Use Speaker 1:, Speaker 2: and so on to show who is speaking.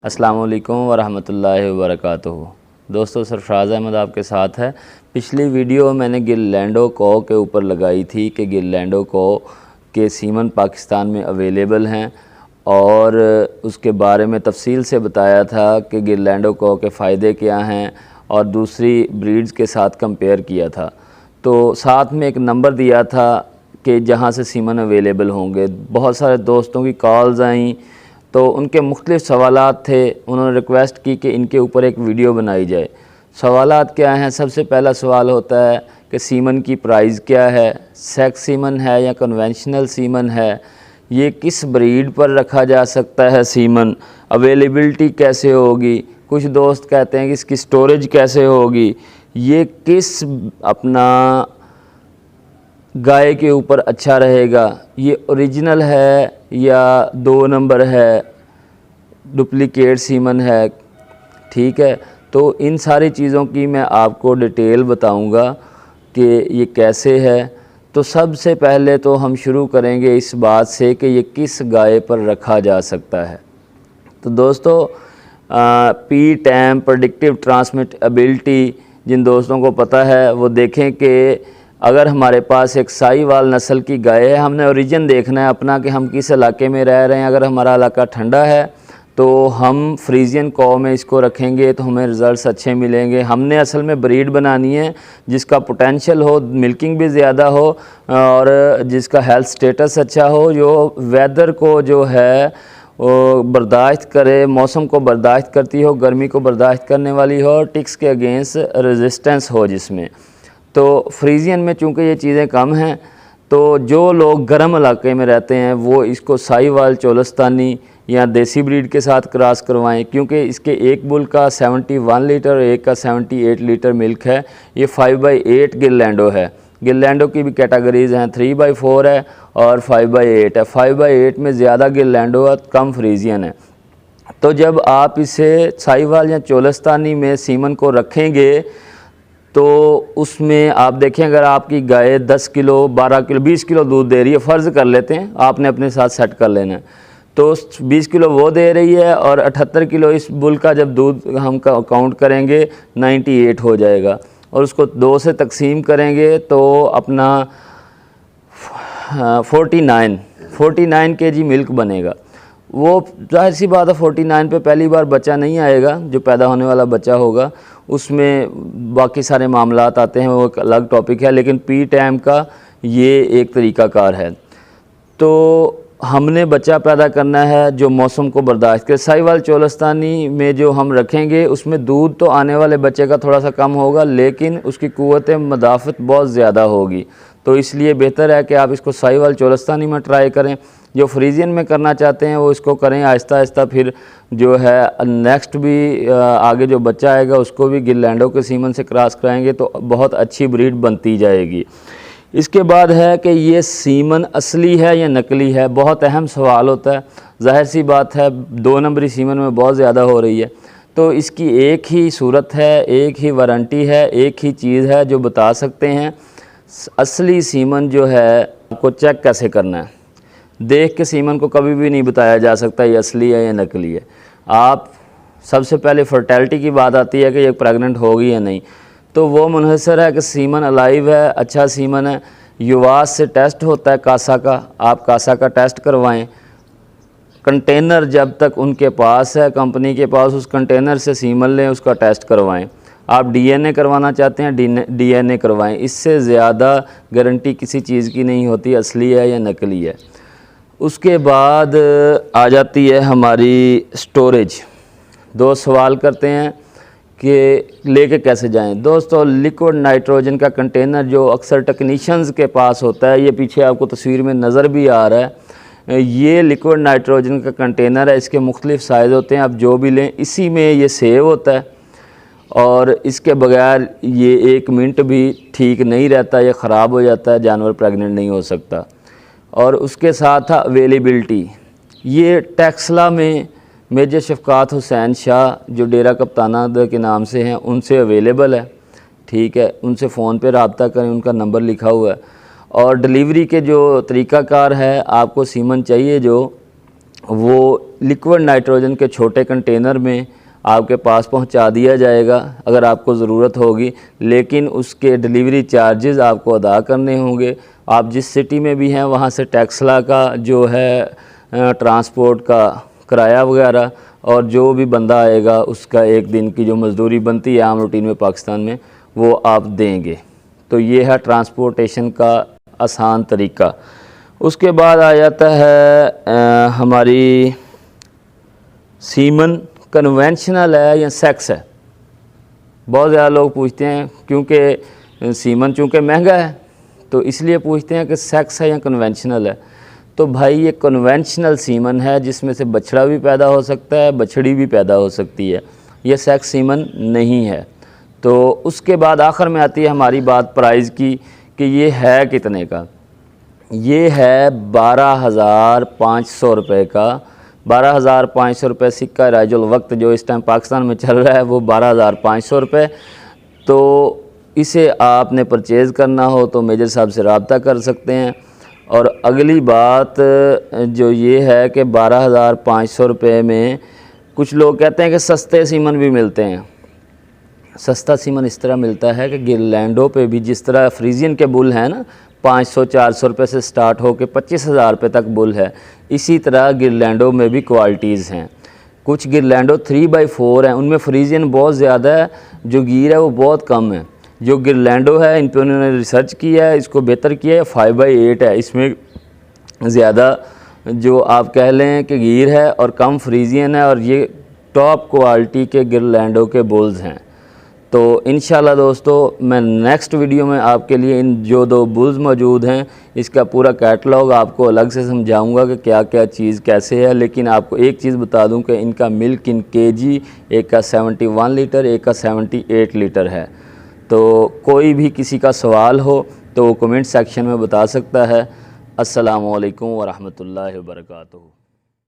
Speaker 1: अस्सलाम वालेकुम वरहमतुल्लाहि वबरकातुहू। दोस्तों, सरफराज अहमद आपके साथ है। पिछली वीडियो मैंने गिरलैंडो कौ के ऊपर लगाई थी कि गिरलैंडो कौ के सीमन पाकिस्तान में अवेलेबल हैं और उसके बारे में तफसील से बताया था कि गिरलैंडो कौ के फ़ायदे क्या हैं और दूसरी ब्रीड्स के साथ कंपेयर किया था। तो साथ में एक नंबर दिया था कि जहाँ से सीमन अवेलेबल होंगे। बहुत सारे दोस्तों की कॉल्स आईं तो उनके मुख्तलिफ़ सवालात थे। उन्होंने रिक्वेस्ट की कि इनके ऊपर एक वीडियो बनाई जाए। सवालात क्या हैं? सबसे पहला सवाल होता है कि सीमन की प्राइस क्या है, सेक्स सीमन है या कन्वेंशनल सीमन है, ये किस ब्रीड पर रखा जा सकता है, सीमन अवेलेबिलिटी कैसे होगी। कुछ दोस्त कहते हैं कि इसकी स्टोरेज कैसे होगी, ये किस अपना गाय के ऊपर अच्छा रहेगा, ये ओरिजिनल है या 2 नंबर है, डुप्लीकेट सीमन है। ठीक है, तो इन सारी चीज़ों की मैं आपको डिटेल बताऊंगा कि ये कैसे है। तो सबसे पहले तो हम शुरू करेंगे इस बात से कि ये किस गाय पर रखा जा सकता है। तो दोस्तों, पी टैम प्रेडिक्टिव ट्रांसमिटेबिलिटी जिन दोस्तों को पता है वो देखें कि अगर हमारे पास एक साहीवाल नस्ल की गाय है, हमने ओरिजिन देखना है अपना कि हम किस इलाके में रह रहे हैं। अगर हमारा इलाका ठंडा है तो हम फ्रीजियन कौ में इसको रखेंगे तो हमें रिज़ल्ट्स अच्छे मिलेंगे। हमने असल में ब्रीड बनानी है जिसका पोटेंशियल हो, मिल्किंग भी ज़्यादा हो और जिसका हेल्थ स्टेटस अच्छा हो, जो वेदर को जो है वो बर्दाश्त करे, मौसम को बर्दाश्त करती हो, गर्मी को बर्दाश्त करने वाली हो और टिक्स के अगेंस्ट रेजिस्टेंस हो जिसमें। तो फ्रीजियन में चूँकि ये चीज़ें कम हैं तो जो लोग गर्म इलाके में रहते हैं वो इसको साहीवाल चोलस्तानी या देसी ब्रीड के साथ क्रॉस करवाएं, क्योंकि इसके एक बुल का 71 लीटर और एक का 78 लीटर मिल्क है। ये 5/8 गिरलैंडो है। गिरलैंडो की भी कैटेगरीज़ हैं, 3/4 है और 5/8 है। 5/8 में ज़्यादा गिरलैंडो है, कम फ्रीजियन है। तो जब आप इसे साहीवाल या चोलस्तानी में सीमन को रखेंगे तो उसमें आप देखें, अगर आपकी गाय 10 किलो, 12 किलो, 20 किलो दूध दे रही है, फ़र्ज़ कर लेते हैं, आपने अपने साथ सेट कर लेना है, तो 20 किलो वो दे रही है और 78 किलो इस बुल का जब दूध हम काउंट करेंगे 98 हो जाएगा और उसको 2 से तकसीम करेंगे तो अपना 49 केजी मिल्क बनेगा। वो जाहिर सी बात है 49 पे पहली बार बच्चा नहीं आएगा, जो पैदा होने वाला बच्चा होगा उसमें बाकी सारे मामलात आते हैं, वो एक अलग टॉपिक है। लेकिन पी टाइम का ये एक तरीक़ाकार है। तो हमने बच्चा पैदा करना है जो मौसम को बर्दाश्त करे। साहीवाल चोलस्तानी में जो हम रखेंगे उसमें दूध तो आने वाले बच्चे का थोड़ा सा कम होगा लेकिन उसकी क़ुव्वत मदाफ़त बहुत ज़्यादा होगी। तो इसलिए बेहतर है कि आप इसको साहीवाल चोलस्तानी में ट्राई करें। जो फ्रीजियन में करना चाहते हैं वो इसको करें आहिस्ता आहिस्ता, फिर जो है नेक्स्ट भी आगे जो बच्चा आएगा उसको भी गिरलैंडो के सीमन से क्रॉस कराएंगे तो बहुत अच्छी ब्रीड बनती जाएगी। इसके बाद है कि ये सीमन असली है या नकली है, बहुत अहम सवाल होता है। जाहिर सी बात है 2 नंबरी सीमन में बहुत ज़्यादा हो रही है, तो इसकी एक ही सूरत है, एक ही वारंटी है, एक ही चीज़ है जो बता सकते हैं। असली सीमन जो है आपको चेक कैसे करना है, देख के सीमन को कभी भी नहीं बताया जा सकता ये असली है या नकली है। आप सबसे पहले फर्टिलिटी की बात आती है कि ये प्रेग्नेंट होगी या नहीं, तो वो मुनहसर है कि सीमन अलाइव है, अच्छा सीमन है। युवास से टेस्ट होता है कासा का, आप कासा का टेस्ट करवाएं। कंटेनर जब तक उनके पास है, कंपनी के पास, उस कंटेनर से सीमन लें, उसका टेस्ट करवाएं। आप डीएनए करवाना चाहते हैं डीएनए करवाएं। इससे ज़्यादा गारंटी किसी चीज़ की नहीं होती असली है या नकली है। उसके बाद आ जाती है हमारी स्टोरेज। 2 सवाल करते हैं कि लेके कैसे जाएं। दोस्तों, लिक्विड नाइट्रोजन का कंटेनर जो अक्सर टेक्नीशियंस के पास होता है, ये पीछे आपको तस्वीर में नज़र भी आ रहा है, ये लिक्विड नाइट्रोजन का कंटेनर है। इसके मुख्तलिफ़ साइज़ होते हैं, आप जो भी लें इसी में ये सेव होता है और इसके बगैर ये 1 मिनट भी ठीक नहीं रहता, ये ख़राब हो जाता है, जानवर प्रेग्नेंट नहीं हो सकता। और उसके साथ अवेलेबिलिटी, ये टेक्सला में मेजर शफ़क़ात हुसैन शाह जो डेरा कप्ताना के नाम से हैं उनसे अवेलेबल है। ठीक है, उनसे फ़ोन पे रब्ता करें, उनका नंबर लिखा हुआ है। और डिलीवरी के जो तरीक़ाकार है, आपको सीमन चाहिए जो वो लिक्विड नाइट्रोजन के छोटे कंटेनर में आपके पास पहुंचा दिया जाएगा अगर आपको ज़रूरत होगी, लेकिन उसके डिलीवरी चार्जेस आपको अदा करने होंगे। आप जिस सिटी में भी हैं वहाँ से टेक्सला का जो है ट्रांसपोर्ट का किराया वगैरह, और जो भी बंदा आएगा उसका एक दिन की जो मज़दूरी बनती है आम रूटीन में पाकिस्तान में, वो आप देंगे। तो ये है ट्रांसपोर्टेशन का आसान तरीका। उसके बाद आ जाता है हमारी सीमन कन्वेंशनल है या सेक्स है। बहुत ज़्यादा लोग पूछते हैं, क्योंकि सीमन चूँकि महंगा है तो इसलिए पूछते हैं कि सेक्स है या कन्वेंशनल है। तो भाई ये कन्वेंशनल सीमन है जिसमें से बछड़ा भी पैदा हो सकता है, बछड़ी भी पैदा हो सकती है। ये सेक्स सीमन नहीं है। तो उसके बाद आखिर में आती है हमारी बात प्राइस की कि ये है कितने का। ये है 12,500 रुपये का। 12,500 रुपये सिक्का राजुल वक्त जो इस टाइम पाकिस्तान में चल रहा है वो 12,500 रुपये। तो इसे आपने परचेज़ करना हो तो मेजर साहब से रब्ता कर सकते हैं। और अगली बात जो ये है कि 12,500 रुपये में कुछ लोग कहते हैं कि सस्ते सीमन भी मिलते हैं। सस्ता सीमन इस तरह मिलता है कि गिरलैंडो पे भी जिस तरह फ्रीजियन के बुल हैं ना 500-400 रुपये से स्टार्ट हो के 25,000 रुपये तक बुल है, इसी तरह गिरलैंडो में भी क्वालिटीज़ हैं। कुछ गिरलैंडो 3/4 हैं, उनमें फ्रीजियन बहुत ज़्यादा है, जो गिर है वो बहुत कम है। जो गिरलैंडो है इन पर उन्होंने रिसर्च किया है, इसको बेहतर किया है, 5/8 है। इसमें ज़्यादा जो आप कह लें कि गिर है और कम फ्रीजियन है, और ये टॉप क्वालिटी के गिरलैंडो के बुल्स हैं। तो इंशाल्लाह दोस्तों मैं नेक्स्ट वीडियो में आपके लिए इन जो 2 बुल्स मौजूद हैं इसका पूरा कैटलॉग आपको अलग से समझाऊंगा कि क्या क्या चीज़ कैसे है। लेकिन आपको एक चीज़ बता दूं कि इनका मिल्क इन केजी, एक का 71 लीटर, एक का 78 लीटर है। तो कोई भी किसी का सवाल हो तो वो कमेंट सेक्शन में बता सकता है। अस्सलामु अलैकुम व रहमतुल्लाहि व बरकातुहू।